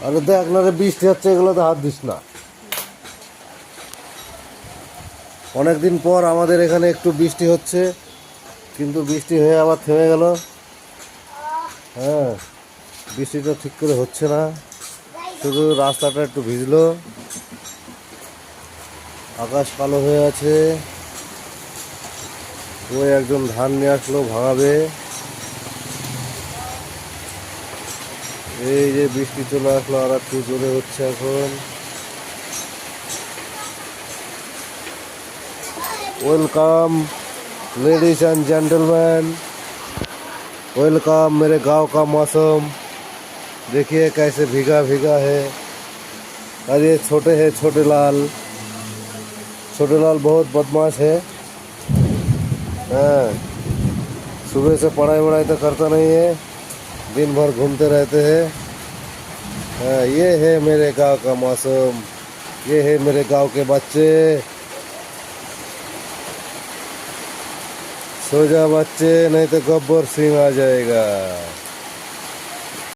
আরে দেখ না রে, বৃষ্টি হচ্ছে, এগুলোতে হাত দিস না। অনেকদিন পর আমাদের এখানে একটু বৃষ্টি হচ্ছে, কিন্তু বৃষ্টি হয়ে আবার থেমে গেল। হ্যাঁ, বৃষ্টিটা ঠিক করে হচ্ছে না, শুধু রাস্তাটা একটু ভিজলো, আকাশ কালো হয়ে আছে। ওই একজন ধান নিয়ে আসলো ভাঙাবে। এই যে বৃষ্টি চলে আসলো, আর একটু জোরে হচ্ছে এখন। Welcome ladies and gentleman, welcome मेरे गांव का मौसम। देखिए कैसे भीगा भीगा है। और ये छोटे है छोटे लाल, छोटे लाल बहुत बदमाश है। हाँ, सुबह से पढ़ाई वढ़ाई तो करता नहीं है, दिन भर घूमते रहते हैं। हाँ, ये है मेरे गांव का मौसम, ये है मेरे गांव के बच्चे। सो जा बच्चे, नहीं तो गब्बर सिंह आ जाएगा।